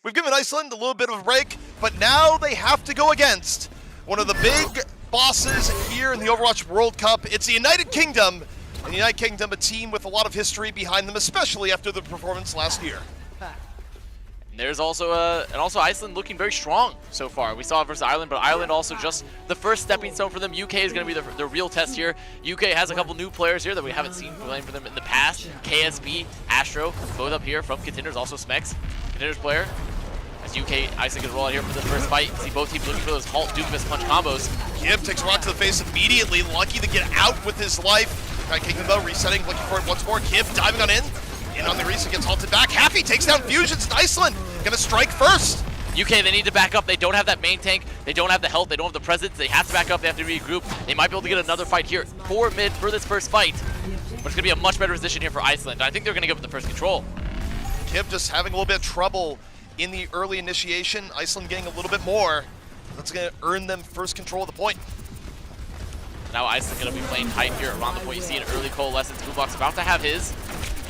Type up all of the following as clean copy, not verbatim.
we've given Iceland a little bit of a break, but now they have to go against one of the big bosses here in the Overwatch World Cup. It's the United Kingdom, and the United Kingdom, a team with a lot of history behind them, especially after the performance last year. There's also Iceland looking very strong so far. We saw it versus Ireland, but Ireland also just the first stepping stone for them. UK is going to be the real test here. UK has a couple new players here that we haven't seen playing for them in the past. KSB, Astro, both up here from Contenders, also Smex, Contenders player. As UK, Iceland can roll out here for the first fight. See both teams looking for those Halt Doofus punch combos. Kib takes a rock to the face immediately, lucky to get out with his life. United Kingdom though, resetting, looking for it once more. Kib diving on in on the reset, gets halted back. Happy takes down Fusions, and Iceland gonna strike first. UK, they need to back up. They don't have that main tank. They don't have the health. They don't have the presence. They have to back up. They have to regroup. They might be able to get another fight here for mid for this first fight. But it's going to be a much better position here for Iceland. I think they're going to give it the first control. Kib just having a little bit of trouble in the early initiation. Iceland getting a little bit more. That's going to earn them first control of the point. Now Iceland going to be playing tight here around the point. You see an early coalescence. Boombox about to have his.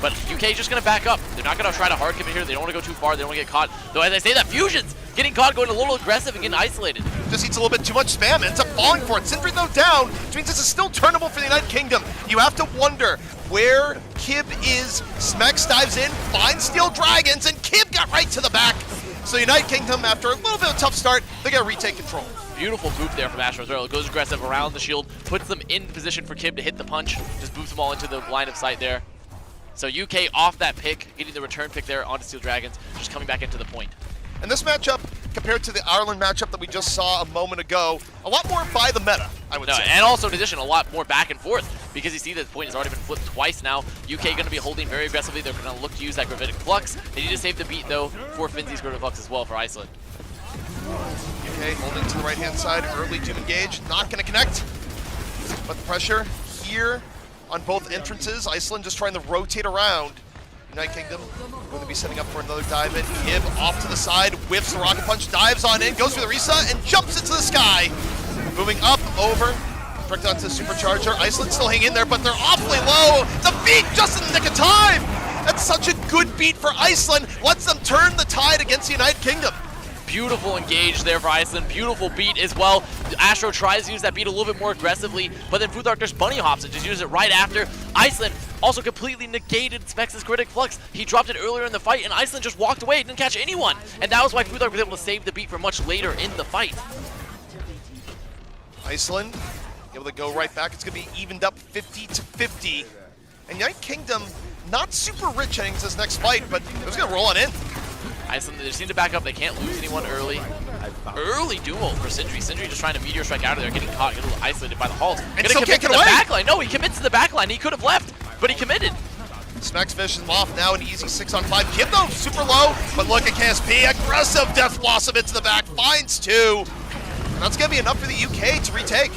But UK is just going to back up. They're not going to try to hard commit here. They don't want to go too far. They don't want to get caught. Though as I say that, Fusion's getting caught, going a little aggressive and getting isolated. Just eats a little bit too much spam, ends up falling for it. Sindri though down, which means this is still turnable for the United Kingdom. You have to wonder where Kib is. Smex dives in, finds Steel Dragons, and Kib got right to the back. So United Kingdom, after a little bit of a tough start, they're going to retake control. Beautiful boop there from Astro as well. It goes aggressive around the shield, puts them in position for Kib to hit the punch, just boots them all into the line of sight there. So UK off that pick, getting the return pick there onto Steel Dragons, just coming back into the point. And this matchup, compared to the Ireland matchup that we just saw a moment ago, a lot more by the meta, I would say. And also, in addition, a lot more back and forth, because you see that the point has already been flipped twice now. UK going to be holding very aggressively. They're going to look to use that Gravitic Flux. They need to save the beat, though, for Finzi's Gravitic Flux as well for Iceland. UK holding to the right-hand side, early to engage, not going to connect. But the pressure here on both entrances. Iceland just trying to rotate around. United Kingdom going to be setting up for another dive in. Kib off to the side, whiffs the rocket punch, dives on in, goes for the reset, and jumps into the sky. Moving up, over, direct onto the supercharger. Iceland still hanging in there, but they're awfully low. It's a beat just in the nick of time. That's such a good beat for Iceland. Lets them turn the tide against the United Kingdom. Beautiful engage there for Iceland. Beautiful beat as well. Astro tries to use that beat a little bit more aggressively, but then Futhark just bunny hops and just uses it right after. Iceland also completely negated Smex's Critic Flux. He dropped it earlier in the fight, and Iceland just walked away. Didn't catch anyone. And that was why Futhark was able to save the beat for much later in the fight. Iceland able to go right back. It's going to be evened up 50-50. And United Kingdom not super rich heading to this next fight, but it was going to roll on in. Iceland, they just need to back up. They can't lose anyone early. Early duel for Sindri. Sindri just trying to meteor strike out of there, getting caught, getting isolated by the halt. And still can't get away. Backline. No, he commits to the backline. He could have left, but he committed. Smex finishes him off now, an easy 6-on-5. Kib though, super low, but look at KSP. Aggressive Death Blossom into the back, finds two. And that's going to be enough for the UK to retake.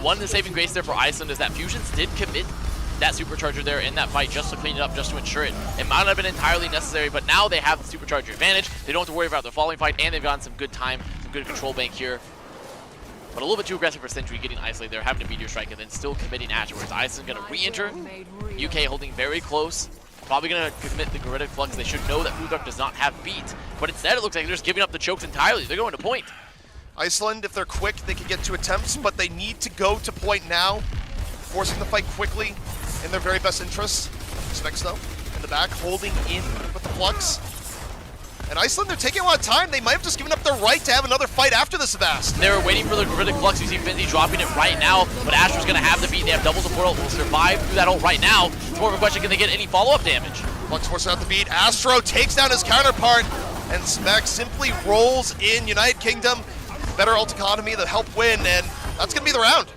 One of the saving grace there for Iceland is that Fusions did commit that supercharger there in that fight just to clean it up, just to ensure it. It might not have been entirely necessary, but now they have the supercharger advantage. They don't have to worry about their following fight, and they've gotten some good time, some good control bank here. But a little bit too aggressive for Sentry, getting isolated there, having a meteor strike, and then still committing afterwards. Iceland going to re-enter. UK holding very close. Probably going to commit the Gravitic Flux. They should know that Futhark does not have beat, but instead it looks like they're just giving up the chokes entirely. They're going to point. Iceland, if they're quick, they can get 2 attempts, but they need to go to point now, forcing the fight quickly in their very best interests. Smex though, in the back, holding in with the Flux. And Iceland, they're taking a lot of time. They might have just given up their right to have another fight after this Avast. They were waiting for the Gravitic Flux. You see Finzi dropping it right now, but Astra's going to have the beat. They have double support ult. Will survive through that ult right now. It's more of a question, can they get any follow-up damage? Flux forces out the beat. Astro takes down his counterpart, and Smex simply rolls in. United Kingdom, better ult economy to help win, and that's going to be the round.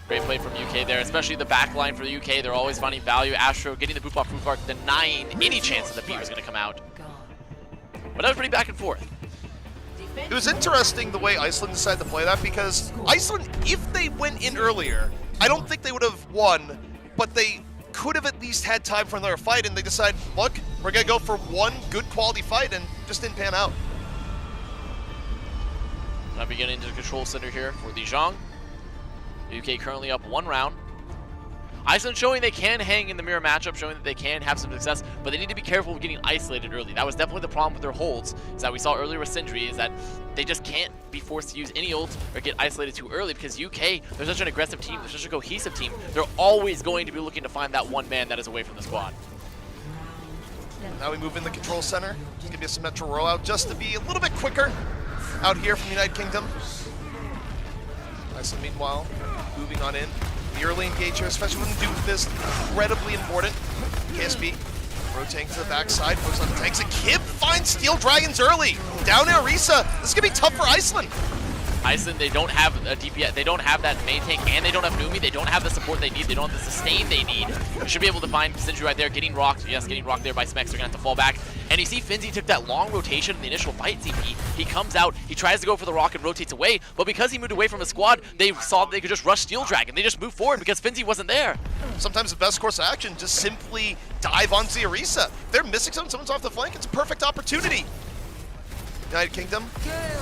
Great play from UK there, especially the back line for the UK. They're always finding value. Astro getting the boop off Futhark, denying any chance that the beat was going to come out. But that was pretty back and forth. It was interesting the way Iceland decided to play that, because Iceland, if they went in earlier, I don't think they would have won, but they could have at least had time for another fight, and they decided, look, we're going to go for one good quality fight, and just didn't pan out. Now beginning to the control center here for the Zhang. The UK currently up 1 round. Iceland showing they can hang in the mirror matchup, showing that they can have some success, but they need to be careful with getting isolated early. That was definitely the problem with their holds, is that we saw earlier with Sindri, is that they just can't be forced to use any ult or get isolated too early, because UK, they're such an aggressive team, they're such a cohesive team, they're always going to be looking to find that one man that is away from the squad. Now we move in the control center. It's going to be a symmetrical rollout just to be a little bit quicker out here from the United Kingdom. Iceland, meanwhile, moving on in. The early engage here, especially when the Doomfist, incredibly important. KSP rotating to the backside, goes on the tanks. And Kib finds Steel Dragons early. Down to Arisa. This is going to be tough for Iceland. Iceland, they don't have a DPS, they don't have that main tank, and they don't have Numi, they don't have the support they need, they don't have the sustain they need. You should be able to find Sindri right there, getting rocked. Yes, getting rocked there by Smex, they're gonna have to fall back. And you see Finzi took that long rotation in the initial fight, CP. He comes out, he tries to go for the rock and rotates away, but because he moved away from his squad, they saw that they could just rush Steel Dragon. They just moved forward because Finzi wasn't there. Sometimes the best course of action, just simply dive on Arisa. If they're missing someone's off the flank, it's a perfect opportunity. United Kingdom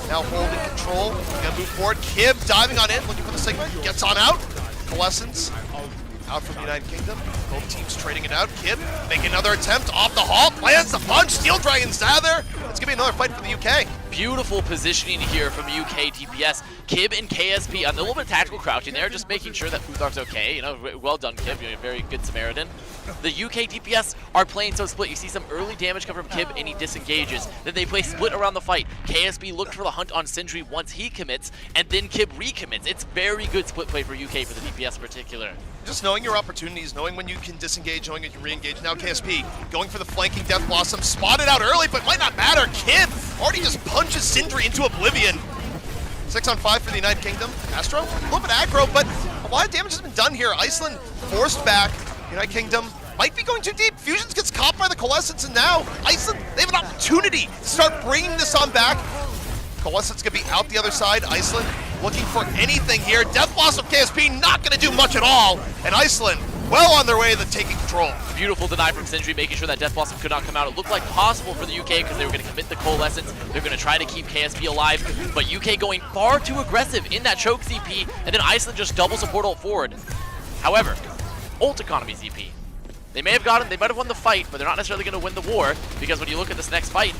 now holding control. Gonna move forward. Kib diving on in, looking for the Sigma. Gets on out. Coalescence out from United Kingdom. Both teams trading it out. Kib making another attempt off the halt. Lands the punch. Steel Dragons out there. It's gonna be another fight for the UK. Beautiful positioning here from UK DPS. Kib and KSP on a little bit of tactical crouching there, just making sure that Futhark's okay. You know, well done, Kib. You're a very good Samaritan. The UK DPS are playing so split. You see some early damage come from Kib and he disengages. Then they play split around the fight. KSP looked for the hunt on Sindri once he commits, and then Kib recommits. It's very good split play for UK for the DPS in particular. Just knowing your opportunities, knowing when you can disengage, knowing you can re-engage. Now KSP going for the flanking Death Blossom. Spotted out early, but might not matter. Kib already just punches Sindri into oblivion. 6 on 5 for the United Kingdom. Astro, a little bit aggro, but a lot of damage has been done here. Iceland forced back. United Kingdom might be going too deep. Fusions gets caught by the Coalescence, and now Iceland, they have an opportunity to start bringing this on back. Coalescence gonna be out the other side. Iceland looking for anything here. Death Blossom KSP not gonna do much at all, and Iceland well on their way to taking control. Beautiful deny from Sindri, making sure that Death Blossom could not come out. It looked like possible for the UK because they were going to commit the Coalescence. They're going to try to keep KSP alive, but UK going far too aggressive in that choke CP, and then Iceland just double support ult forward. However, ult economy CP. They may have won the fight, but they're not necessarily going to win the war, because when you look at this next fight,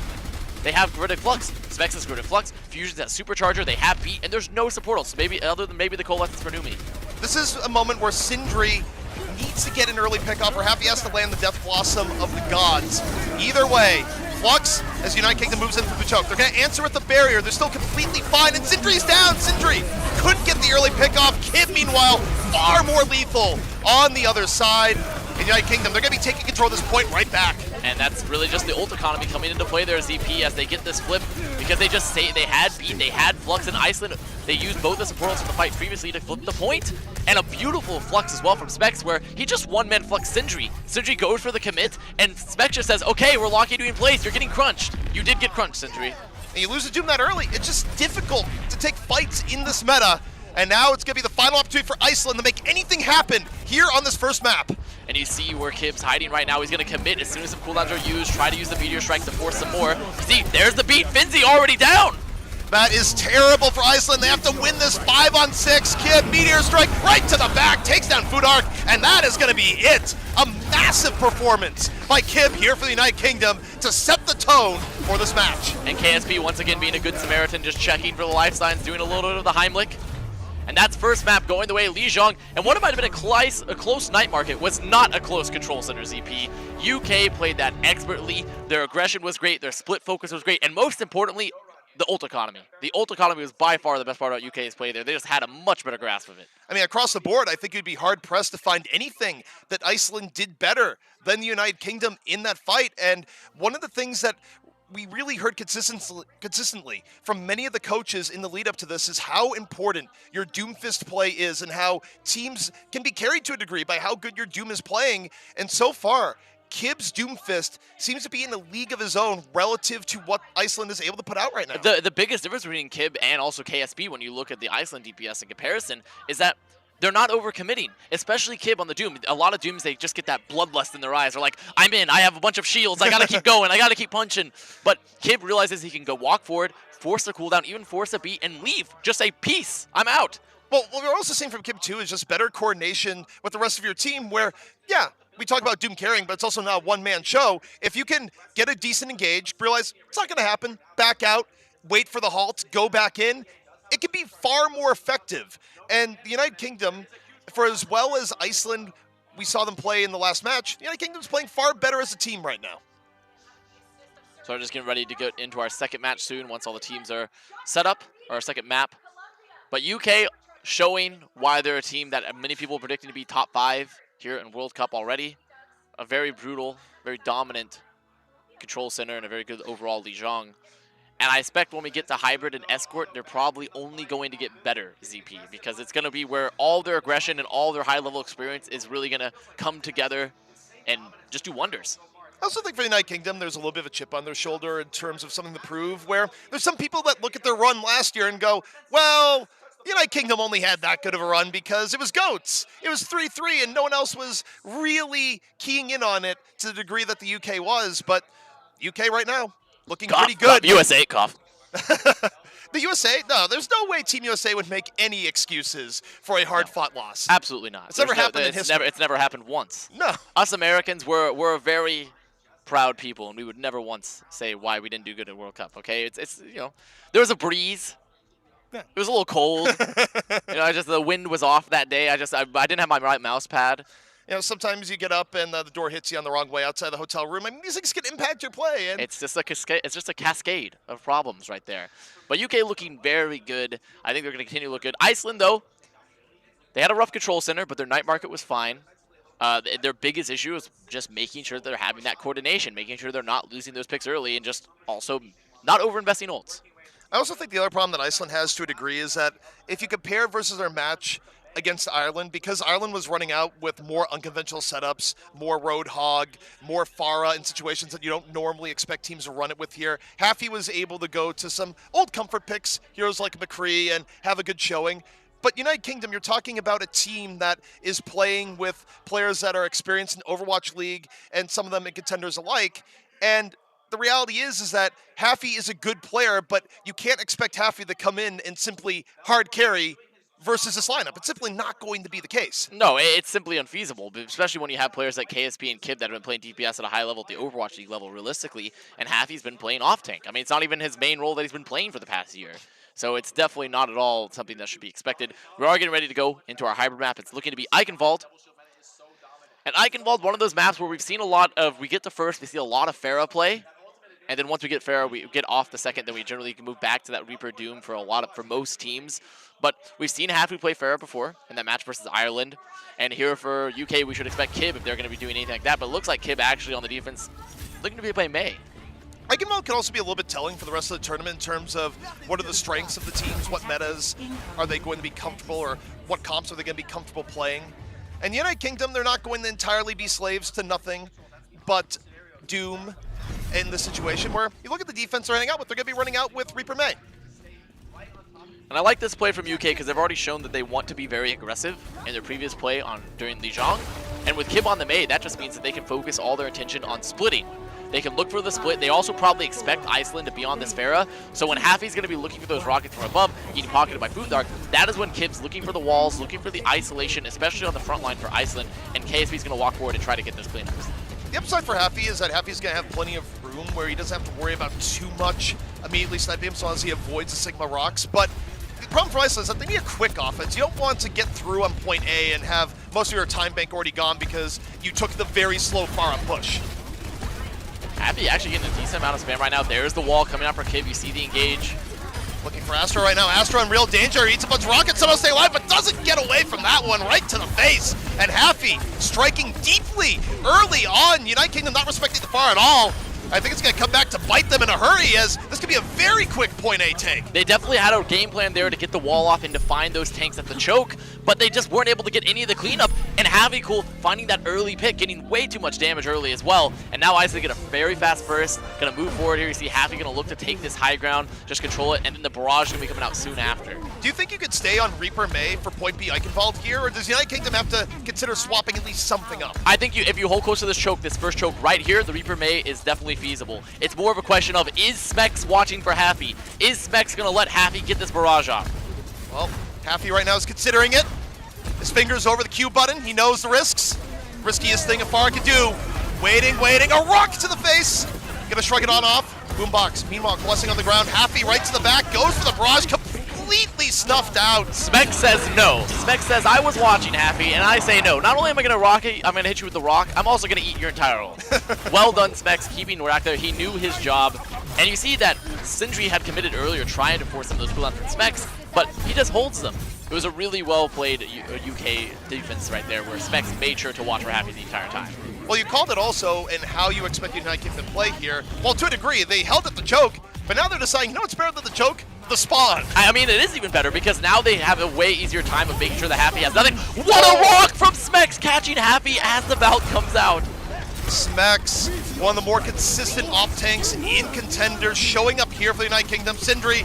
they have Gridded Flux, Specs has Gridded Flux, Fusion's that Supercharger, they have beat, and there's no support ult, so maybe, other than maybe the Coalescence for Numi. This is a moment where Sindri needs to get an early pickup, or half he has to land the Death Blossom of the Gods. Either way, Flux, as United Kingdom moves in from the choke, they're going to answer with the barrier. They're still completely fine, and Sindri's down. Sindri couldn't get the early pickoff. Kib, meanwhile, far more lethal on the other side. In United Kingdom, they're going to be taking control of this point right back. And that's really just the ult economy coming into play there, ZP, as they get this flip, because they just say they had beat, they had Flux in Iceland. They used both the support ults from the fight previously to flip the point. And a beautiful Flux as well from Specs, where he just one-man Flux Sindri. Sindri goes for the commit, and Specs just says, okay, we're locking you in place, you're getting crunched. You did get crunched, Sindri. And you lose the Doom that early. It's just difficult to take fights in this meta. And now it's going to be the final opportunity for Iceland to make anything happen here on this first map. And you see where Kib's hiding right now. He's going to commit as soon as some cooldowns are used, try to use the Meteor Strike to force some more. See, there's the beat. Finzi already down. That is terrible for Iceland. They have to win this 5 on 6. Kib, Meteor Strike right to the back, takes down Futhark, and that is going to be it. A massive performance by Kib here for the United Kingdom to set the tone for this match. And KSP once again being a good Samaritan, just checking for the life signs, doing a little bit of the Heimlich. And that's first map going the way of Lijiang. And what might have been a close night market was not a close control center, ZP. UK played that expertly. Their aggression was great. Their split focus was great. And most importantly, the ult economy. The ult economy was by far the best part about UK's play there. They just had a much better grasp of it. I mean, across the board, I think you'd be hard-pressed to find anything that Iceland did better than the United Kingdom in that fight. And one of the things that we really heard consistently from many of the coaches in the lead up to this is how important your Doomfist play is and how teams can be carried to a degree by how good your Doom is playing. And so far, Kib's Doomfist seems to be in a league of his own relative to what Iceland is able to put out right now. The biggest difference between Kib and also KSP when you look at the Iceland DPS in comparison is that they're not overcommitting, especially Kib on the Doom. A lot of Dooms, they just get that bloodlust in their eyes. They're like, I'm in, I have a bunch of shields, I gotta keep going, I gotta keep punching. But Kib realizes he can go walk forward, force a cooldown, even force a beat, and leave. Just say, peace, I'm out. Well, what we're also seeing from Kib too is just better coordination with the rest of your team where, yeah, we talk about Doom carrying, but it's also not a one-man show. If you can get a decent engage, realize it's not going to happen, back out, wait for the halt, go back in, it can be far more effective. And the United Kingdom, for as well as Iceland, we saw them play in the last match, the United Kingdom's playing far better as a team right now. So we're just getting ready to get into our second match soon once all the teams are set up, or our second map. But UK showing why they're a team that many people are predicting to be top 5 here in World Cup already. A very brutal, very dominant control center and a very good overall Lijiang. And I expect when we get to Hybrid and Escort, they're probably only going to get better, ZP, because it's going to be where all their aggression and all their high-level experience is really going to come together and just do wonders. I also think for the United Kingdom, there's a little bit of a chip on their shoulder in terms of something to prove, where there's some people that look at their run last year and go, well, the United Kingdom only had that good of a run because it was GOATs. It was 3-3, and no one else was really keying in on it to the degree that the UK was. But UK right now, looking Cough, pretty good. Cough, USA, cough. The USA, no, there's no way Team USA would make any excuses for a hard-fought loss. Absolutely not. It's never happened in history. It's never happened once. No. Us Americans, we're a very proud people, and we would never once say why we didn't do good at World Cup. Okay, it's you know, there was a breeze. Yeah. It was a little cold. The wind was off that day. I didn't have my right mouse pad. You know, sometimes you get up and the door hits you on the wrong way outside the hotel room. I mean, these things can impact your play. And it's just a cascade of problems right there. But UK looking very good. I think they're going to continue to look good. Iceland, though, they had a rough control center, but their night market was fine. Their biggest issue is just making sure they're having that coordination, making sure they're not losing those picks early, and just also not overinvesting ults. I also think the other problem that Iceland has to a degree is that if you compare versus their match against Ireland, because Ireland was running out with more unconventional setups, more Roadhog, more Pharah in situations that you don't normally expect teams to run it with here. Haffy was able to go to some old comfort picks, heroes like McCree, and have a good showing. But United Kingdom, you're talking about a team that is playing with players that are experienced in Overwatch League and some of them in contenders alike. And the reality is that Haffy is a good player, but you can't expect Haffy to come in and simply hard carry versus this lineup. It's simply not going to be the case. No, it's simply unfeasible, especially when you have players like KSP and Kib that have been playing DPS at a high level at the Overwatch League level realistically, and Haffy's been playing off-tank. I mean, it's not even his main role that he's been playing for the past year. So it's definitely not at all something that should be expected. We are getting ready to go into our hybrid map. It's looking to be Eichenwald. And Eichenwald, one of those maps where we've seen a lot of, we get to first, we see a lot of Pharah play. And then once we get Pharah, we get off the second, then we generally can move back to that Reaper Doom for most teams. But we've seen Haffy play Pharah before in that match versus Ireland. And here for UK, we should expect Kib if they're going to be doing anything like that. But it looks like Kib actually on the defense looking to be playing Mei. Eichenwald can also be a little bit telling for the rest of the tournament in terms of what are the strengths of the teams, what metas are they going to be comfortable, or what comps are they going to be comfortable playing. And the United Kingdom, they're not going to entirely be slaves to nothing but Doom in the situation where you look at the defense they're running out with, they're going to be running out with Reaper Mei. And I like this play from UK because they've already shown that they want to be very aggressive in their previous play during Lijiang. And with Kib on the Mei, that just means that they can focus all their attention on splitting. They can look for the split. They also probably expect Iceland to be on this Pharah. So when Haffy's going to be looking for those rockets from above, getting pocketed by Food Dark, that is when Kib's looking for the walls, looking for the isolation, especially on the front line for Iceland. And KSP's going to walk forward and try to get those cleanups. The upside for Haffy is that Haffy's going to have plenty of room where he doesn't have to worry about too much immediately sniping him so long as he avoids the Sigma rocks. But the problem for Iceland is that they need a quick offense. You don't want to get through on point A and have most of your time bank already gone because you took the very slow Pharah push. Haffy actually getting a decent amount of spam right now. There's the wall coming out for Kib. You see the engage. Looking for Astra right now. Astra in real danger. He eats a bunch of rockets, somehow stay alive, but doesn't get away from that one right to the face. And Haffy striking deeply early on. United Kingdom not respecting the Pharah at all. I think it's going to come back to bite them in a hurry, as this could be a very quick point A take. They definitely had a game plan there to get the wall off and to find those tanks at the choke, but they just weren't able to get any of the cleanup. And Haffy cool finding that early pick, getting way too much damage early as well. And now Iceland get a very fast burst, going to move forward here. You see Haffy going to look to take this high ground, just control it, and then the barrage going to be coming out soon after. Do you think you could stay on Reaper Mei for point B Eichenwald here, or does United Kingdom have to consider swapping at least something up? I think if you hold close to this choke, this first choke right here, the Reaper Mei is definitely feasible. It's more of a question of, is Smex watching for Haffy? Is Smex going to let Haffy get this barrage off? Well, Happy right now is considering it. His fingers over the Q button. He knows the risks. Riskiest thing Afar could do. Waiting. A rock to the face. Gonna shrug it on off. Boombox, meanwhile, blessing on the ground. Happy right to the back. Goes for the barrage. Completely snuffed out. Smec says no. Smec says, I was watching, Happy, and I say no. Not only am I going to rock it, I'm going to hit you with the rock, I'm also going to eat your entire ult. Well done, Smec, keeping Norak there. He knew his job. And you see that Sindri had committed earlier trying to force some of those cooldowns from Specs, but he just holds them. It was a really well-played UK defense right there where Specs made sure to watch for Happy the entire time. Well, you called it also in how you expect United Kingdom to play here. Well, to a degree, they held at the choke, but now they're deciding, you know what's better than the choke? The spawn. I mean, it is even better because now they have a way easier time of making sure that Happy has nothing. What a rock from Specs, catching Happy as the Valk comes out. Smex, one of the more consistent off-tanks in contenders, showing up here for the United Kingdom. Sindri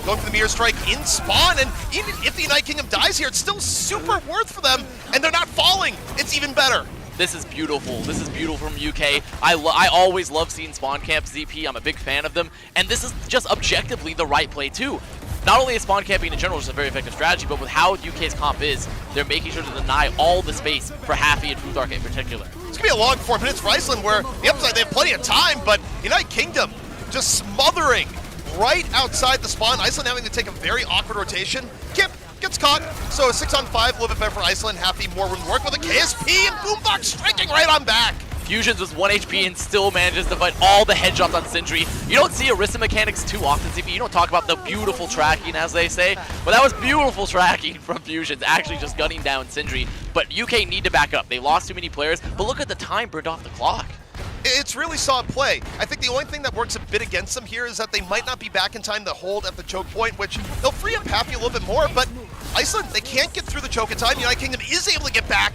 going for the Mirror Strike in spawn, and even if the United Kingdom dies here, it's still super worth for them, and they're not falling. It's even better. This is beautiful. This is beautiful from UK. I always love seeing spawn camp ZP. I'm a big fan of them. And this is just objectively the right play too. Not only is spawn camping in general just a very effective strategy, but with how UK's comp is, they're making sure to deny all the space for Happy and Futhark in particular. It's going to be a long 4 minutes for Iceland where the upside, they have plenty of time, but United Kingdom just smothering right outside the spawn. Iceland having to take a very awkward rotation. Kip gets caught, so a 6-on-5, a little bit better for Iceland. Happy more room to work with a KSP and Boombox striking right on back. Fusions was 1 HP and still manages to fight all the headshots on Sindri. You don't see Arista mechanics too often, ZP. You don't talk about the beautiful tracking, as they say, but that was beautiful tracking from Fusions, actually just gunning down Sindri. But UK need to back up. They lost too many players, but look at the time burned off the clock. It's really solid play. I think the only thing that works a bit against them here is that they might not be back in time to hold at the choke point, which they'll free up Happy a little bit more, but Iceland, they can't get through the choke in time. United Kingdom is able to get back,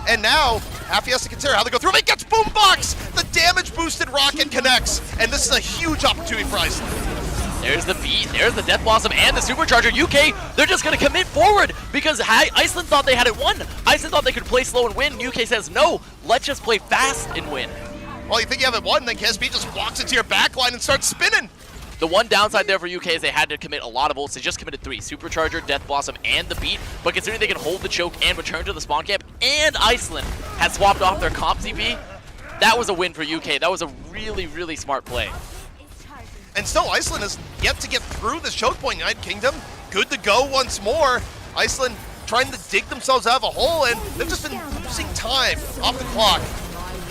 and now Happy has to consider how they go through. He gets Boombox! The damage-boosted rocket connects, and this is a huge opportunity for Iceland. There's the beat, there's the Death Blossom and the Supercharger. UK, they're just going to commit forward because Iceland thought they had it won. Iceland thought they could play slow and win. UK says, no, let's just play fast and win. Well, you think you have it won, then KSB just walks into your backline and starts spinning. The one downside there for UK is they had to commit a lot of ults. They just committed 3, Supercharger, Death Blossom, and the beat. But considering they can hold the choke and return to the spawn camp, and Iceland has swapped off their comp ZP, that was a win for UK. That was a really, really smart play. And still, Iceland has yet to get through this choke point. United Kingdom, good to go once more. Iceland trying to dig themselves out of a hole, and they've just been losing time off the clock.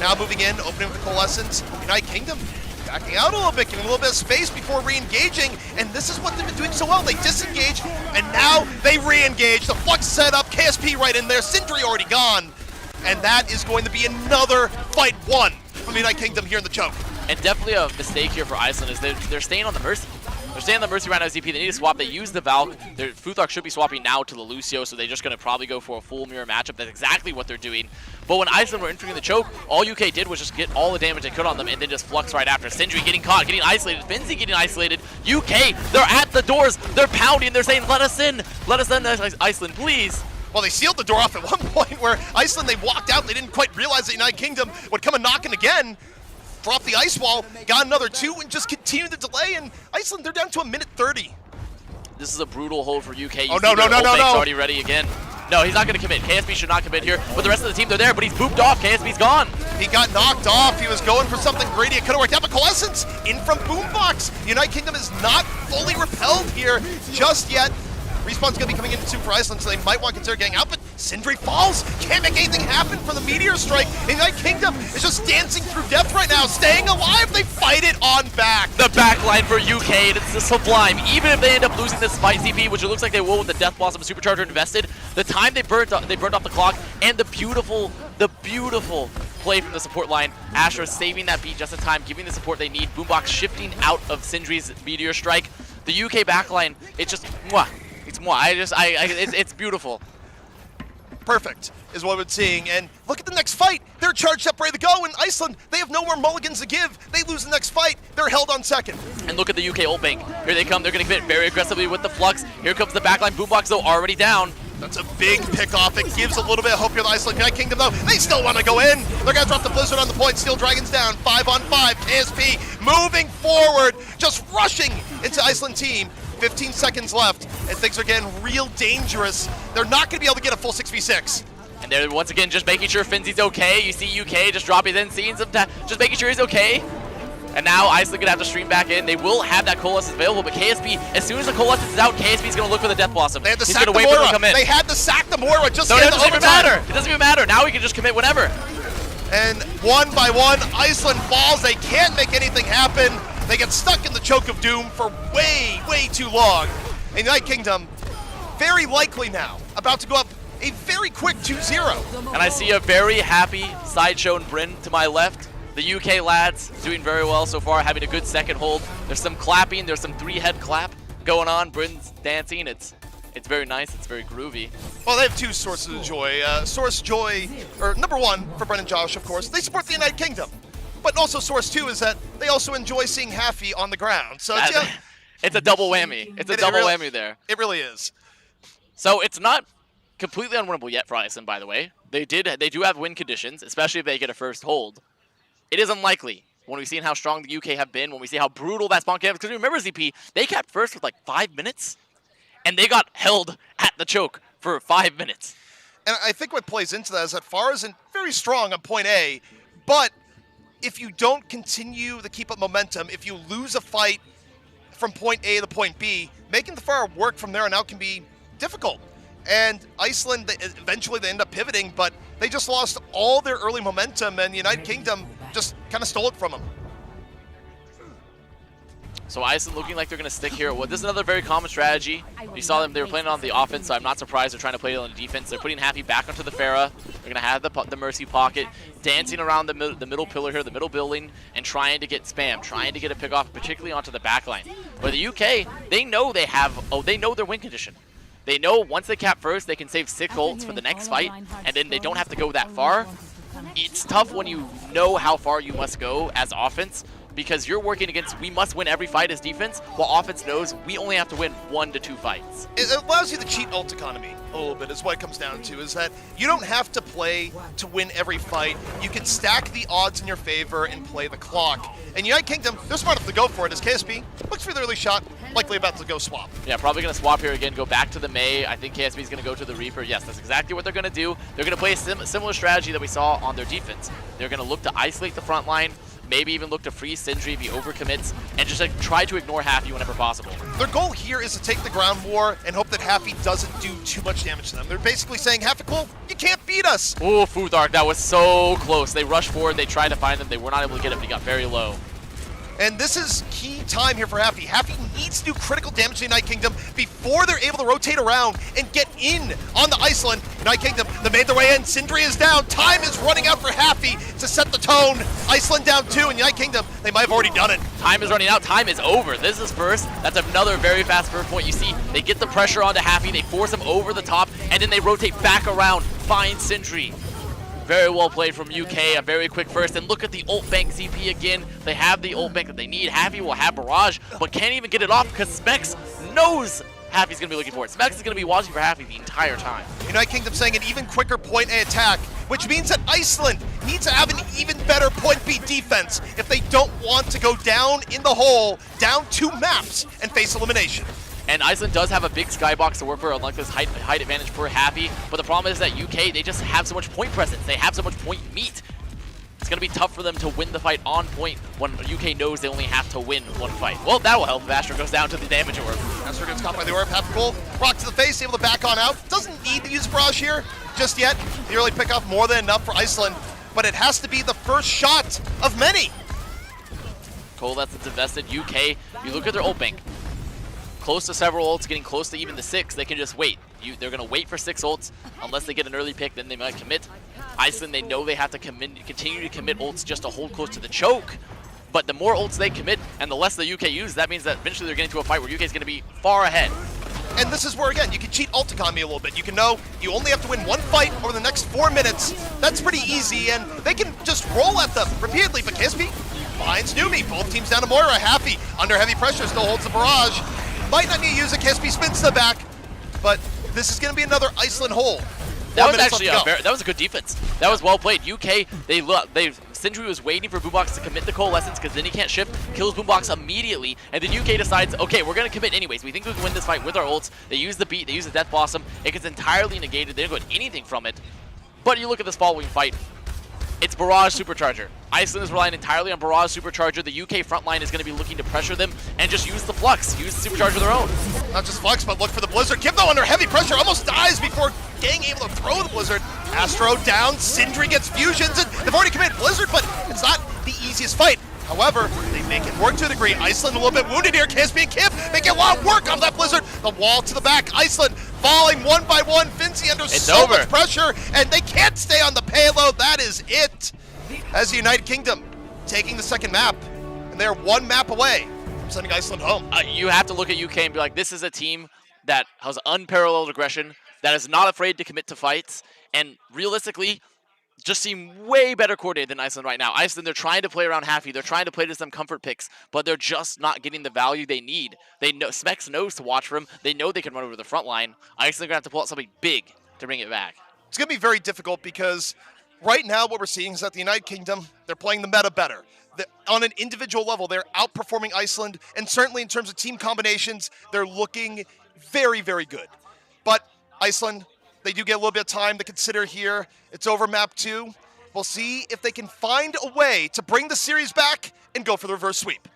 Now moving in, opening with the Coalescence. United Kingdom backing out a little bit, giving a little bit of space before re-engaging, and this is what they've been doing so well. They disengage, and now they re-engage. The Flux set up, KSP right in there, Sindri already gone, and that is going to be another fight won from the United Kingdom here in the choke. And definitely a mistake here for Iceland is they're staying on the Mercy. They're staying on the Mercy right now, ZP. They need to swap. They use the Valk. Their Futhark should be swapping now to the Lucio, so they're just going to probably go for a full mirror matchup. That's exactly what they're doing. But when Iceland were entering the choke, all UK did was just get all the damage they could on them and then just flux right after. Sindri getting caught, getting isolated. Finzi getting isolated. UK, they're at the doors. They're pounding. They're saying, let us in. Let us in, Iceland, please. Well, they sealed the door off at one point where Iceland, they walked out. They didn't quite realize that United Kingdom would come and knocking again. Drop the ice wall, got another 2, and just continued the delay, and Iceland, they're down to 1:30. This is a brutal hold for UK. Oh, no. Already ready again. No, he's not going to commit. KSB should not commit here, but the rest of the team, they're there, but he's booped off. KSB's gone. He got knocked off. He was going for something greedy. It could have worked out, but Coalescence in from Boombox. United Kingdom is not fully repelled here just yet. Respawn's going to be coming in soon for Iceland, so they might want to consider getting out, but Sindri falls. Can't make anything happen for the Meteor Strike. And United Kingdom is just dancing through death right now, staying alive. They fight it on back. The backline for UK, and it's the Sublime. Even if they end up losing this fight, ZP, which it looks like they will with the Death Blossom Supercharger invested, the time they burned off the clock, and the beautiful play from the support line. Asher saving that beat just in time, giving the support they need. Boombox shifting out of Sindri's Meteor Strike. The UK backline, it's just mwah. It's mwah. It's beautiful. Perfect is what we're seeing, and look at the next fight. They're charged up, ready to go, and Iceland, they have no more mulligans to give. They lose the next fight. They're held on second. And look at the UK ult bank. Here they come. They're going to commit very aggressively with the Flux. Here comes the backline. Boombox, though, already down. That's a big pick-off. It gives a little bit of hope here to the Iceland United Kingdom, though. They still want to go in. They're going to drop the Blizzard on the point. Steel Dragons down. 5-on-5. KSP moving forward, just rushing into Iceland team. 15 seconds left, and things are getting real dangerous. They're not going to be able to get a full 6v6. And they're once again just making sure Finzy's okay. You see UK just dropping in, seeing some just making sure he's okay. And now Iceland gonna have to stream back in. They will have that Coalescence available, but KSP, as soon as the Coalescence is out, KSP's gonna look for the Death Blossom. They had to He's sack gonna the wait for them Moira. to come in. They had to sack the Moira just So to it get doesn't the even overtime. matter. It doesn't even matter. Now he can just commit whenever. And one by one, Iceland falls. They can't make anything happen. They get stuck in the choke of doom for way, way too long. And United Kingdom, very likely now, about to go up a very quick 2-0. And I see a very happy Sideshow and Bryn to my left. The UK lads doing very well so far, having a good second hold. There's some clapping, there's some three-head clap going on. Bryn's dancing, it's very nice, it's very groovy. Well, they have two sources of joy. Source joy, or number one, for Bryn and Josh, of course, they support the United Kingdom. But also source two is that they also enjoy seeing Haffy on the ground. So it's, it's a double whammy. It's a double whammy there. It really is. So it's not completely unwinnable yet for Iceland, by the way. They do have win conditions, especially if they get a first hold. It is unlikely when we've seen how strong the UK have been, when we see how brutal that spawn camp is. Because remember, ZP, they kept first for like 5 minutes, and they got held at the choke for 5 minutes. And I think what plays into that is that Far isn't very strong on point A, but if you don't continue to keep up momentum, if you lose a fight from point A to point B, making the Far work from there on out can be difficult. And Iceland, eventually they end up pivoting, but they just lost all their early momentum, and the United Kingdom just kind of stole it from them. So Iceland looking like they're going to stick here. Well, this is another very common strategy. You saw them, they were playing on the offense, so I'm not surprised they're trying to play it on the defense. They're putting Happy back onto the Pharah. They're going to have the Mercy pocket, dancing around the middle pillar here, the middle building, and trying to get spam, trying to get a pick off, particularly onto the back line. But the UK, they know they have, they know their win condition. They know once they cap first, they can save 6 ults for the next fight, and then they don't have to go that far. It's tough when you know how far you must go as offense, because you're working against, we must win every fight as defense, while offense knows we only have to win 1 to 2 fights. It allows you to cheat ult economy a little bit, is what it comes down to, is that you don't have to play to win every fight. You can stack the odds in your favor and play the clock. And United Kingdom, they're smart enough to go for it, as KSP looks for the early shot, likely about to go swap. Yeah, probably going to swap here again, go back to the Mei. I think KSP is going to go to the Reaper. Yes, that's exactly what they're going to do. They're going to play a similar strategy that we saw on their defense. They're going to look to isolate the front line, maybe even look to freeze Sindri if he overcommits, and just like try to ignore Happy whenever possible. Their goal here is to take the ground war and hope that Happy doesn't do too much damage to them. They're basically saying, Happy, you can't beat us. Oh, Futhark, that was so close. They rushed forward, they tried to find them, they were not able to get him, he got very low. And this is key time here for Happy. Happy needs to do critical damage to the United Kingdom before they're able to rotate around and get in on the Iceland. United Kingdom, they made their way in. Sindri is down. Time is running out for Happy to set the tone. Iceland down 2, and United Kingdom, they might have already done it. Time is running out. Time is over. This is first. That's another very fast first point. You see, they get the pressure onto Happy. They force him over the top, and then they rotate back around, find Sindri. Very well played from UK, a very quick first. And look at the ult bank ZP again. They have the ult bank that they need. Happy will have Barrage, but can't even get it off because Specs knows Happy's going to be looking for it. Specs is going to be watching for Happy the entire time. United Kingdom saying an even quicker point A attack, which means that Iceland needs to have an even better point B defense if they don't want to go down in the hole, down 2 maps, and face elimination. And Iceland does have a big skybox to work for, like this height advantage for Happy. But the problem is that UK, they just have so much point presence. They have so much point meat. It's going to be tough for them to win the fight on point when UK knows they only have to win 1 fight. Well, that will help if Astra goes down to the damage orb. Astra gets caught by the orb, half cool. Rock to the face, able to back on out. Doesn't need to use Barrage here just yet. The early pickoff more than enough for Iceland, but it has to be the first shot of many. Cole, that's invested. UK, you look at their ult bank. Close to several ults, getting close to even the 6, they can just wait. They're going to wait for 6 ults. Unless they get an early pick, then they might commit. Iceland, they know they have to continue to commit ults just to hold close to the choke. But the more ults they commit, and the less the UK use, that means that eventually they're getting to a fight where UK is going to be far ahead. And this is where, again, you can cheat ult economy a little bit. You can know you only have to win 1 fight over the next 4 minutes. That's pretty easy, and they can just roll at them repeatedly. But KSP finds Numi. Both teams down to Moira. Happy, under heavy pressure, still holds the barrage. Might not need to use it. KSP spins to the back. but this is going to be another Iceland hole. That was actually that was a good defense. That was well played. UK, Sindri was waiting for Boombox to commit the Coalescence because then he can't shift, kills Boombox immediately, and then UK decides, okay, we're going to commit anyways. We think we can win this fight with our ults. They use the beat, they use the Death Blossom. It gets entirely negated. They don't get anything from it. But you look at this following fight, it's Barrage Supercharger. Iceland is relying entirely on Barrage Supercharger. The UK front line is going to be looking to pressure them and just use the Flux, use the Supercharger of their own. Not just Flux, but look for the Blizzard. Kim, though, under heavy pressure, almost dies before getting able to throw the Blizzard. Astro down, Sindri gets fusions, and they've already committed Blizzard, but it's not the easiest fight. However, they make it work to a degree. Iceland a little bit wounded here. KSP and Kim making a lot of work off that Blizzard. The wall to the back. Iceland falling one by one. Finzi under much pressure, and they can't stay on the payload. That is it. As the United Kingdom taking the second map, and they're one map away from sending Iceland home. You have to look at UK and be like, this is a team that has unparalleled aggression, that is not afraid to commit to fights, and realistically, just seem way better coordinated than Iceland right now. Iceland, they're trying to play around Happy, they're trying to play to some comfort picks, but they're just not getting the value they need. They know, Specs knows to watch for them, they know they can run over the front line. Iceland are going to have to pull out something big to bring it back. It's going to be very difficult because right now what we're seeing is that the United Kingdom, they're playing the meta better. On an individual level, they're outperforming Iceland, and certainly in terms of team combinations, they're looking very, very good. But Iceland, they do get a little bit of time to consider here. It's over map 2. We'll see if they can find a way to bring the series back and go for the reverse sweep.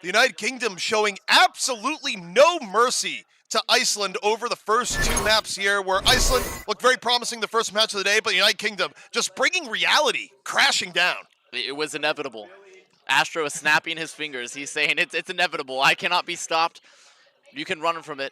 The United Kingdom showing absolutely no mercy to Iceland over the first two maps here, where Iceland looked very promising the first match of the day, but the United Kingdom just bringing reality crashing down. It was inevitable. Astro is snapping his fingers. He's saying, it's inevitable. I cannot be stopped. You can run from it,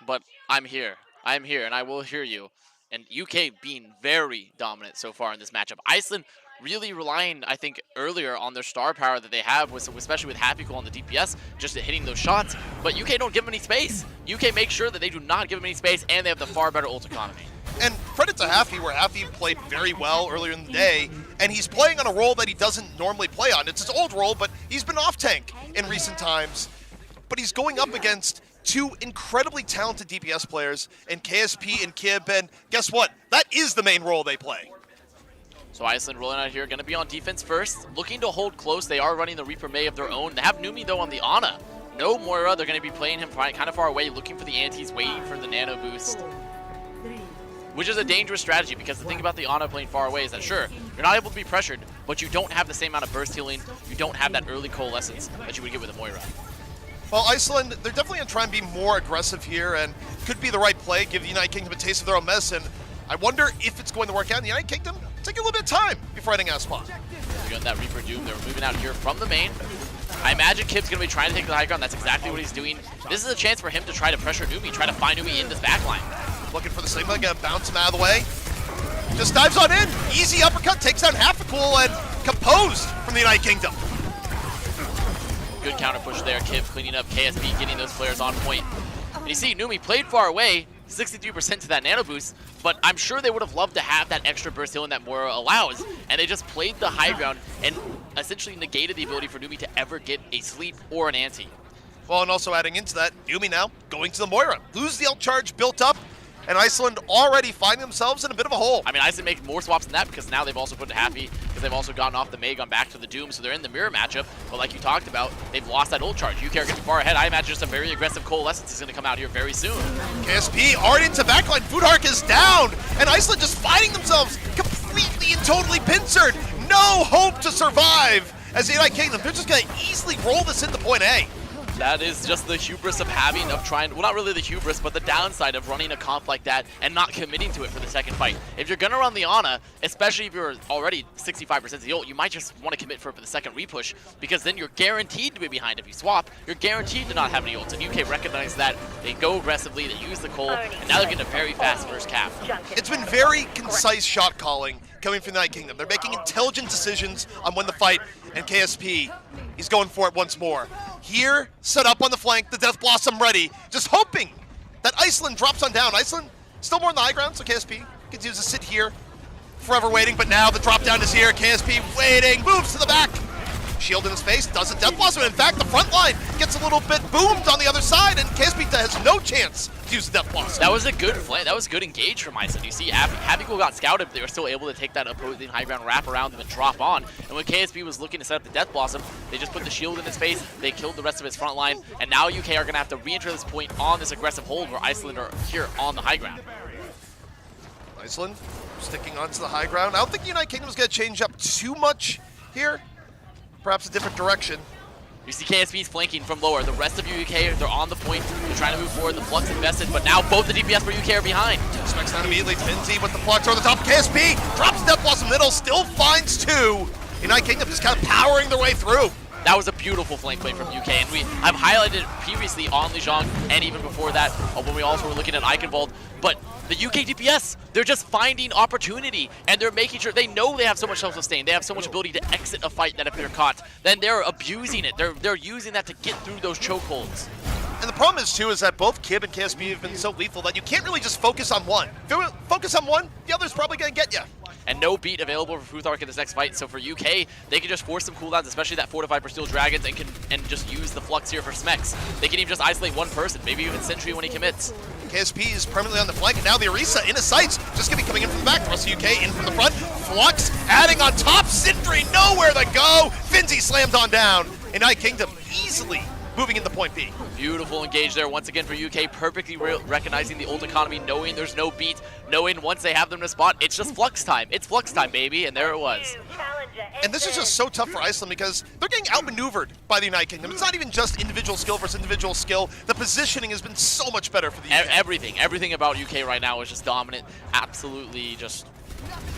but I'm here. I'm here, and I will hear you. And UK being very dominant so far in this matchup. Iceland really relying, I think, earlier on their star power that they have, especially with Happy Cool on the DPS, just hitting those shots. But UK don't give them any space. UK makes sure that they do not give them any space, and they have the far better ult economy. And credit to Happy, where Happy played very well earlier in the day, and he's playing on a role that he doesn't normally play on. It's his old role, but he's been off-tank in recent times. But he's going up against two incredibly talented DPS players in KSP and Kib, and guess what? That is the main role they play. So Iceland rolling out here, going to be on defense first, looking to hold close. They are running the Reaper May of their own. They have Numi, though, on the Ana. No Moira, they're going to be playing him kind of far away, looking for the antis, waiting for the nano boost. Which is a dangerous strategy, because the thing about the Ana playing far away is that, sure, you're not able to be pressured, but you don't have the same amount of burst healing. You don't have that early coalescence that you would get with a Moira. Well, Iceland, they're definitely going to try and be more aggressive here, and could be the right play, give the United Kingdom a taste of their own medicine. I wonder if it's going to work out in the United Kingdom. Take a little bit of time before heading out of spawn. We got that Reaper Doom. They're moving out here from the main. I imagine Kib's going to be trying to take the high ground. That's exactly what he's doing. This is a chance for him to try to pressure Numi, try to find Numi in this backline. Looking for the Sigma, gonna bounce him out of the way. Just dives on in. Easy uppercut, takes down Happy-Cool, and composed from the United Kingdom. Good counter push there. Kib cleaning up KSP, getting those players on point. And you see, Numi played far away, 63% to that nano boost, but I'm sure they would have loved to have that extra burst healing that Moira allows, and they just played the high ground and essentially negated the ability for Numi to ever get a sleep or an anti. Well, and also adding into that, Numi now going to the Moira. Lose the ult charge built up, and Iceland already find themselves in a bit of a hole. I mean, Iceland makes more swaps than that, because now they've also put Happy, because they've also gotten off the May, gone back to the Doom, so they're in the mirror matchup. But like you talked about, they've lost that ult charge. UK are getting far ahead. I imagine just a very aggressive coalescence is going to come out here very soon. KSP already into backline. Foodhark is down, and Iceland just finding themselves completely and totally pincered. No hope to survive as the United Kingdom. They're just going to easily roll this into point A. That is just the hubris of having, of trying, well, not really the hubris, but the downside of running a comp like that and not committing to it for the second fight. If you're going to run the Ana, especially if you're already 65% of the ult, you might just want to commit for the second repush, because then you're guaranteed to be behind. If you swap, you're guaranteed to not have any ults. And UK recognize that. They go aggressively, they use the coal, and now they're getting a very fast first cap. It's been very concise shot calling coming from the United Kingdom. They're making intelligent decisions on when to fight, and KSP, he's going for it once more. Here, set up on the flank, the Death Blossom ready, just hoping that Iceland drops on down. Iceland still more on the high ground, so KSP continues to sit here, forever waiting, but now the drop down is here. KSP waiting, moves to the back. Shield in his face, doesn't Death Blossom. In fact, the front line gets a little bit boomed on the other side, and KSP has no chance to use the Death Blossom. That was a good flank. That was good engage from Iceland. You see, Happy-Cool got scouted, but they were still able to take that opposing high ground, wrap around them, and drop on. And when KSP was looking to set up the Death Blossom, they just put the shield in his face, they killed the rest of his front line, and now UK are going to have to re-enter this point on this aggressive hold where Iceland are here on the high ground. Iceland sticking onto the high ground. I don't think the United Kingdom is going to change up too much here. Perhaps a different direction. You see KSP's flanking from lower. The rest of UK, they're on the point. They're trying to move forward. The Flux invested, but now both the DPS for UK are behind. Smacks down immediately. Finzi with the Flux over the top. KSP drops Death Blossom middle, still finds two. United Kingdom just kind of powering their way through. That was a beautiful flank play from UK, and I've highlighted it previously on Lijiang, and even before that, when we also were looking at Eichenwald. But the UK DPS, they're just finding opportunity, and they're making sure, they know they have so much self-sustain, they have so much ability to exit a fight that if they're caught, then they're abusing it. They're using that to get through those chokeholds. And the problem is, too, is that both Kib and KSP have been so lethal that you can't really just focus on one. If you focus on one, the other's probably going to get you. And no beat available for Futhark in this next fight, so for UK, they can just force some cooldowns, especially that fortified for Steel Dragons, and just use the Flux here for Smex. They can even just isolate one person, maybe even Sentry when he commits. KSP is permanently on the flank, and now the Orisa in his sights, just going to be coming in from the back. The rest of UK in from the front. Flux adding on top. Sentry nowhere to go. Finzi slammed on down. United Kingdom easily moving into point B. Beautiful engage there once again for UK, perfectly recognizing the ult economy, knowing there's no beat, knowing once they have them in a spot, it's just flux time. It's flux time, baby, and there it was. And this is just so tough for Iceland because they're getting outmaneuvered by the United Kingdom. It's not even just individual skill versus individual skill. The positioning has been so much better for the UK. Everything about UK right now is just dominant, absolutely just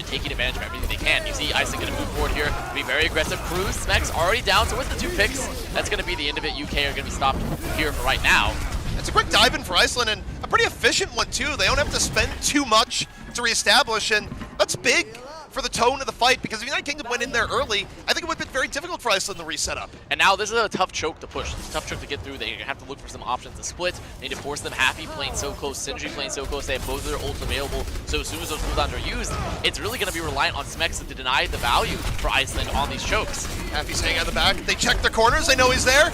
taking advantage of everything they can. You see Iceland going to move forward here, be very aggressive. Cruz, Smek's already down, so with the 2 picks, that's going to be the end of it. UK are going to be stopped here for right now. It's a quick dive in for Iceland, and a pretty efficient one too. They don't have to spend too much to reestablish, and that's big for the tone of the fight, because if the United Kingdom went in there early, I think it would have been very difficult for Iceland to reset up. And now this is a tough choke to push. It's a tough choke to get through. They have to look for some options to split. They need to force them. Happy playing so close, Sindri playing so close. They have both of their ults available, so as soon as those cooldowns are used, it's really going to be reliant on Smex to deny the value for Iceland on these chokes. Happy's hanging out the back. They check their corners. They know he's there.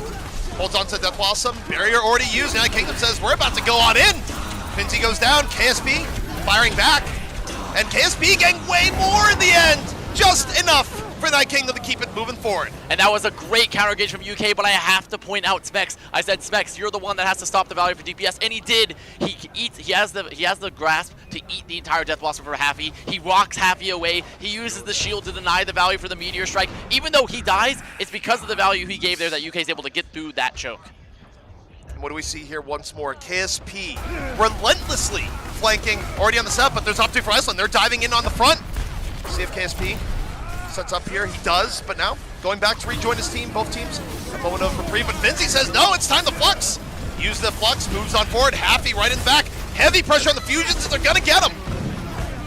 Holds on to Death Blossom. Barrier already used. United Kingdom says, we're about to go on in. Finzi goes down. KSP firing back. And KSP getting way more in the end. Just enough for that Kingdom to keep it moving forward. And that was a great counter engage from UK, but I have to point out Smex. I said, Smex, you're the one that has to stop the value for DPS, and he did. He has the grasp to eat the entire Death Blossom for Happy. He rocks Happy away. He uses the shield to deny the value for the Meteor Strike. Even though he dies, it's because of the value he gave there that UK is able to get through that choke. What do we see here once more? KSP relentlessly flanking, already on the set, but there's opportunity for Iceland. They're diving in on the front. See if KSP sets up here. He does, but now going back to rejoin his team, both teams. A moment of reprieve, but Finzi says, no, it's time to flux. Use the flux, moves on forward. Happy right in the back. Heavy pressure on the Fusions, they're gonna get him.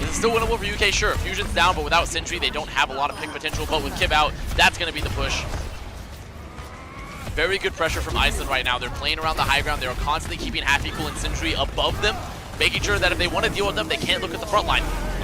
Is it still winnable for UK? Sure. Fusion's down, but without Sentry, they don't have a lot of pick potential, but with Kiv out, that's gonna be the push. Very good pressure from Iceland right now. They're playing around the high ground. They're constantly keeping Happy Cool and Sentry above them, making sure that if they want to deal with them, they can't look at the front line.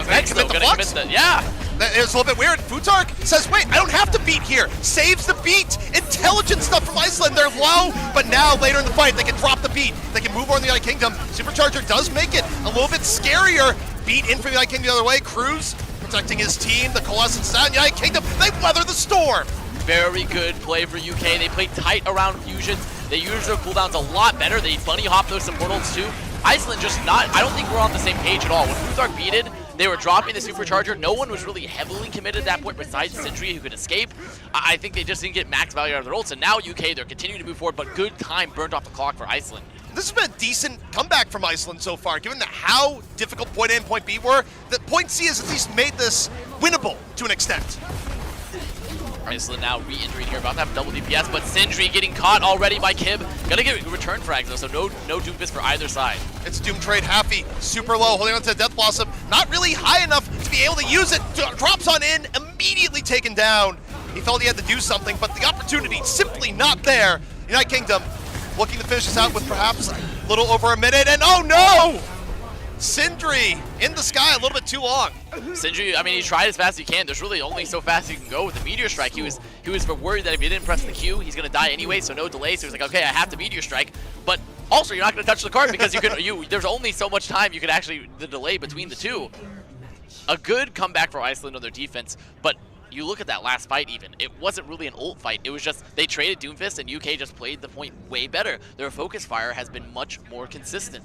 Next, though, gonna commit the, yeah. It was a little bit weird. Futark says, wait, I don't have to beat here. Saves the beat. Intelligent stuff from Iceland. They're low, but now later in the fight, they can drop the beat. They can move on the United Kingdom. Supercharger does make it a little bit scarier. Beat in from the United Kingdom the other way. Cruz protecting his team. The Coalescence down. United Kingdom, they weather the storm. Very good play for UK. They played tight around Fusion. They used their cooldowns a lot better. They bunny hopped those some portals too. Iceland just not, I don't think we're on the same page at all. When Futark beated, they were dropping the Supercharger. No one was really heavily committed at that point besides Sentry, who could escape. I think they just didn't get max value out of their ults, and now UK, they're continuing to move forward, but good time burned off the clock for Iceland. This has been a decent comeback from Iceland so far, given how difficult point A and point B were. The point C has at least made this winnable to an extent. Iceland now re-entering here, about to have double DPS, but Sindri getting caught already by Kib. Gonna get return frags though, so no Doomfist for either side. It's Doom Trade. Happy, super low, holding on to Death Blossom. Not really high enough to be able to use it. Drops on in, immediately taken down. He felt he had to do something, but the opportunity simply not there. United Kingdom looking to finish this out with perhaps a little over a minute, and oh no! Sindri in the sky a little bit too long. Sindri, I mean, he tried as fast as he can. There's really only so fast you can go with the Meteor Strike. He was worried that if he didn't press the Q, he's gonna die anyway, so no delay. So he was like, okay, I have to Meteor Strike, but also you're not gonna touch the card because there's only so much time you could actually, the delay between the two. A good comeback for Iceland on their defense, but you look at that last fight even, it wasn't really an ult fight. It was just, they traded Doomfist and UK just played the point way better. Their focus fire has been much more consistent.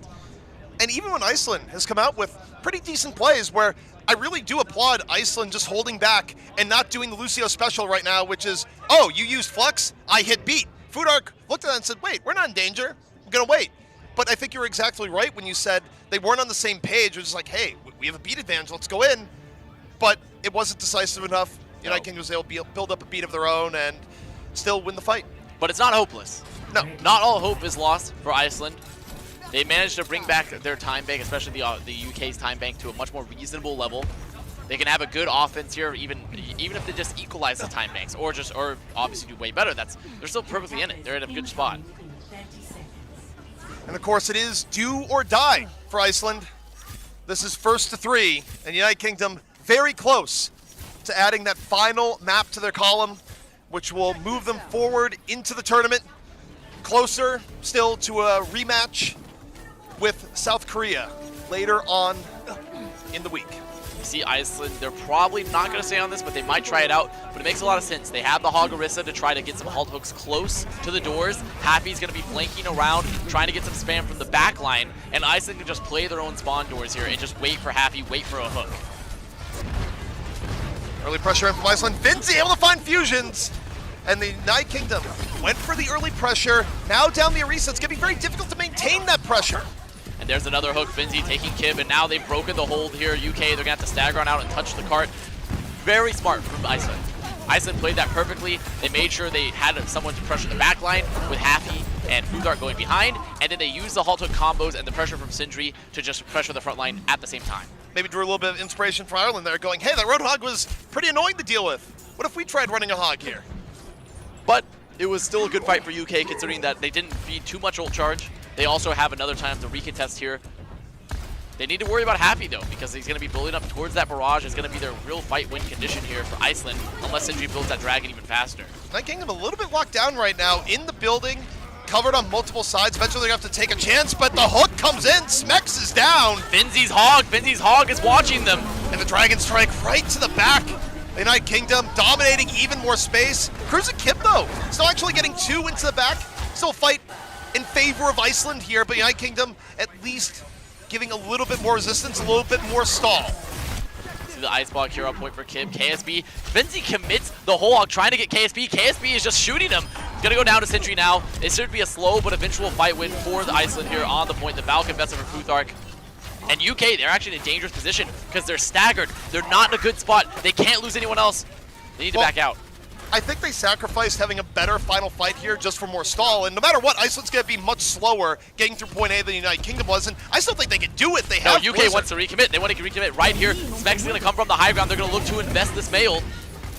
And even when Iceland has come out with pretty decent plays where I really do applaud Iceland just holding back and not doing the Lucio special right now, which is, oh, you used Flux, I hit beat. Futark looked at that and said, wait, we're not in danger, I'm gonna wait. But I think you're exactly right when you said they weren't on the same page. It was just like, hey, we have a beat advantage, let's go in. But it wasn't decisive enough. United Kingdom was able to build up a beat of their own and still win the fight. But it's not hopeless. No. Not all hope is lost for Iceland. They managed to bring back their time bank, especially the UK's time bank, to a much more reasonable level. They can have a good offense here, even if they just equalize the time banks, or obviously do way better. They're still perfectly in it. They're in a good spot. And of course, it is do or die for Iceland. This is first to 3, and United Kingdom very close to adding that final map to their column, which will move them forward into the tournament. Closer still to a rematch with South Korea later on in the week. see Iceland, they're probably not going to stay on this, but they might try it out. But it makes a lot of sense. They have the Hog Orisa to try to get some halt hooks close to the doors. Happy's going to be flanking around, trying to get some spam from the back line, and Iceland can just play their own spawn doors here and just wait for Happy, wait for a hook. Early pressure in from Iceland. Finzi able to find fusions. And the Night Kingdom went for the early pressure. Now down the Orisa, it's going to be very difficult to maintain that pressure. And there's another hook, Finzi taking Kib, and now they've broken the hold here. UK, they're going to have to stagger on out and touch the cart. Very smart from Iceland. Iceland played that perfectly. They made sure they had someone to pressure the back line with Happy and Futhark going behind, and then they used the halt hook combos and the pressure from Sindri to just pressure the front line at the same time. Maybe drew a little bit of inspiration from Ireland there, going, hey, that Roadhog was pretty annoying to deal with. What if we tried running a hog here? But it was still a good fight for UK, considering that they didn't feed too much ult charge. They also have another time to recontest here. They need to worry about Happy, though, because he's going to be building up towards that barrage. It's going to be their real fight-win condition here for Iceland, unless Sindri builds that dragon even faster. Night Kingdom a little bit locked down right now in the building, covered on multiple sides. Eventually they're going to have to take a chance, but the hook comes in. Smex is down. Finzi's Hog is watching them. And the Dragon Strike right to the back. The Night Kingdom dominating even more space. Cruiser Kip, though, still actually getting 2 into the back. Still a fight in favor of Iceland here, but Night Kingdom at least giving a little bit more resistance, a little bit more stall. See the Ice Block here on point for Kib. KSB, Finzi commits the whole hog, trying to get KSB. KSB is just shooting him. Gonna go down to Sentry now. It should be a slow but eventual fight win for the Iceland here on the point. The Valk invested for Futhark. And UK, they're actually in a dangerous position because they're staggered. They're not in a good spot. They can't lose anyone else. They need to back out. I think they sacrificed having a better final fight here just for more stall, and no matter what, Iceland's going to be much slower getting through point A than the United Kingdom was, and I still think they can do it. They have UK Blizzard. wants to recommit. They want to recommit right here. Smek's going to come from the high ground. They're going to look to invest this mail.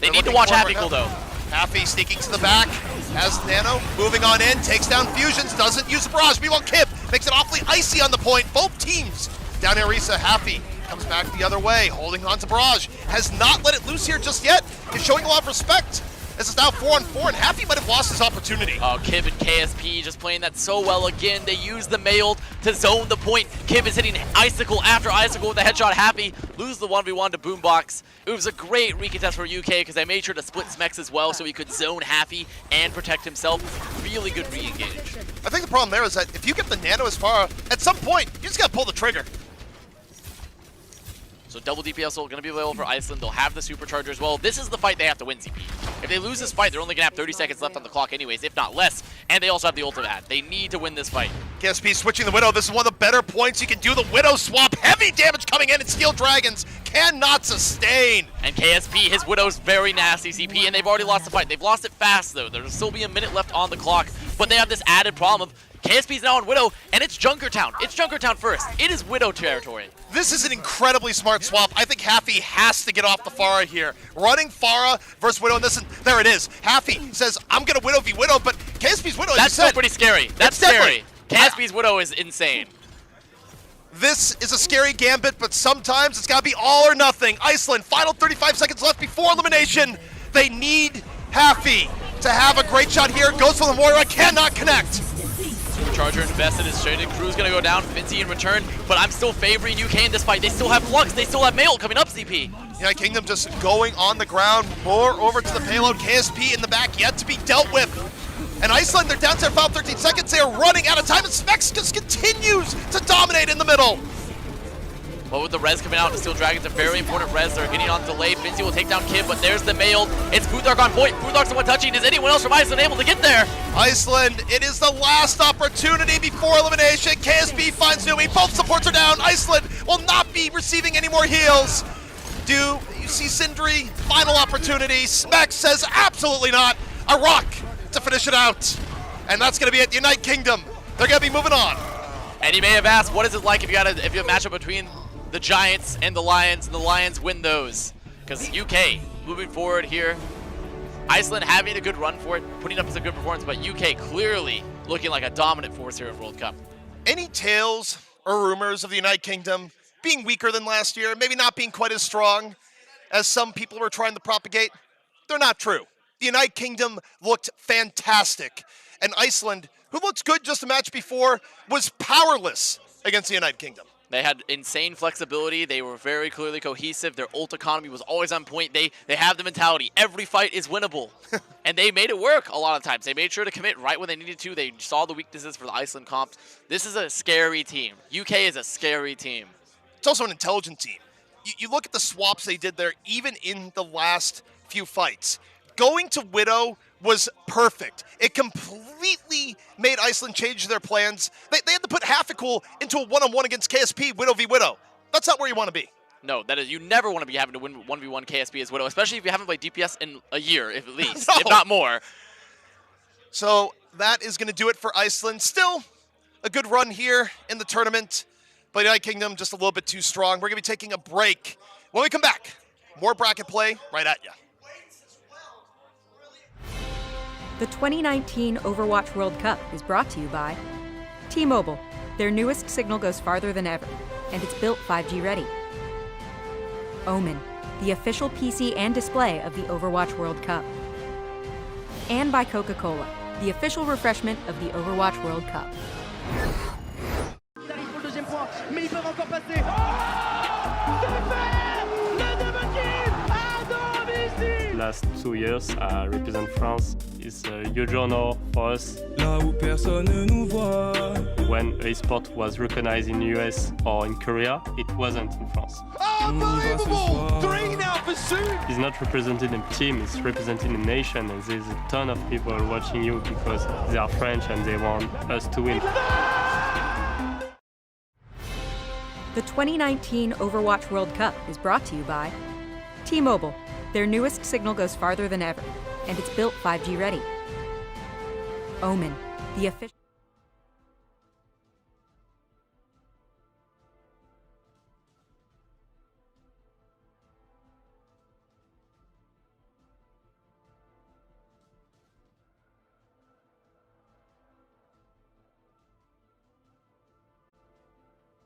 They need to watch Happy go, though. Happy sneaking to the back, has Nano moving on in, takes down Fusions, doesn't use the barrage. Meanwhile, Kib makes it awfully icy on the point. Both teams down here. Orisa, Happy comes back the other way, holding on to barrage. Has not let it loose here just yet. Is showing a lot of respect. This is now 4-on-4, and Happy might have lost his opportunity. Oh, Kib and KSP just playing that so well again. They use the mail to zone the point. Kib is hitting Icicle after Icicle with a headshot. Happy lose the 1v1 to Boombox. It was a great recontest for UK because they made sure to split Smex as well so he could zone Happy and protect himself. Really good re-engage. I think the problem there is that if you get the Nano as far, at some point, you just got to pull the trigger. So double DPS ult going to be available for Iceland. They'll have the supercharger as well. This is the fight they have to win, CP. If they lose this fight, they're only going to have 30 seconds left on the clock anyways, if not less. And they also have the ultimate ad. They need to win this fight. KSP switching the Widow. This is one of the better points. You can do the Widow swap. Heavy damage coming in, and Steel Dragons cannot sustain. And KSP, his Widow's very nasty, CP, and they've already lost the fight. They've lost it fast, though. There'll still be a minute left on the clock, but they have this added problem of KSP's now on Widow, and it's Junkertown. It's Junkertown first. It is Widow territory. This is an incredibly smart swap. I think Happy has to get off the Pharah here. Running Pharah versus Widow, and there it is. Happy says, I'm going to Widow v Widow, but KSP's Widow, that's still pretty scary. That's scary. KSP's Widow is insane. This is a scary gambit, but sometimes it's got to be all or nothing. Iceland, final 35 seconds left before elimination. They need Happy to have a great shot here. Goes for the Moira, cannot connect. Supercharger invested is traded. Crew's gonna go down. Finzi in return, but I'm still favoring UK in this fight. They still have Lux. They still have Mail coming up, CP. Yeah, Kingdom just going on the ground, more over to the payload. KSP in the back yet to be dealt with. And Iceland, they're down to their final 13 seconds. They are running out of time, and Smex just continues to dominate in the middle. But with the res coming out, the Steel Dragons are very important res. They're getting on delay. Finzi will take down Kib, but there's the mail. It's Futhark on point. Futhark's the one touching. Is anyone else from Iceland able to get there? Iceland, it is the last opportunity before elimination. KSB finds Numi. Both supports are down. Iceland will not be receiving any more heals. Do you see Sindri? Final opportunity. Smex says absolutely not. A rock to finish it out. And that's going to be it. United Kingdom, they're going to be moving on. And you may have asked, what is it like if you have a matchup between the Giants and the Lions win those? Because UK moving forward here, Iceland having a good run for it, putting up a good performance, but UK clearly looking like a dominant force here in World Cup. Any tales or rumors of the United Kingdom being weaker than last year, maybe not being quite as strong as some people were trying to propagate, they're not true. The United Kingdom looked fantastic, and Iceland, who looked good just a match before, was powerless against the United Kingdom. They had insane flexibility. They were very clearly cohesive. Their ult economy was always on point. They have the mentality. Every fight is winnable. And they made it work a lot of times. They made sure to commit right when they needed to. They saw the weaknesses for the Iceland comps. This is a scary team. UK is a scary team. It's also an intelligent team. You look at the swaps they did there, even in the last few fights. Going to Widow was perfect. It completely made Iceland change their plans. They had to put Halfikul into a one-on-one against KSP, Widow v Widow. That's not where you want to be. No, that is, you never want to be having to win 1v1 KSP as Widow, especially if you haven't played DPS in a year, if at least, No. if not more. So that is going to do it for Iceland. Still a good run here in the tournament, but United Kingdom just a little bit too strong. We're going to be taking a break. When we come back, more bracket play right at you. The 2019 Overwatch World Cup is brought to you by T-Mobile. Their newest signal goes farther than ever, and it's built 5G ready. Omen, the official PC and display of the Overwatch World Cup. And by Coca-Cola, the official refreshment of the Overwatch World Cup. Il arrive pour le deuxième point, mais ils peuvent encore passer. Oh, c'est fait! Le double kill à domicile! Last 2 years, I represent France. It's a huge honor for us. Là où personne ne nous voit. When esport was recognized in US or in Korea, it wasn't in France. Unbelievable! 3 now for Sue! It's not representing a team, it's representing a nation, and there's a ton of people watching you because they are French and they want us to win. The 2019 Overwatch World Cup is brought to you by T-Mobile. Their newest signal goes farther than ever, and it's built 5G ready. Omen, the official...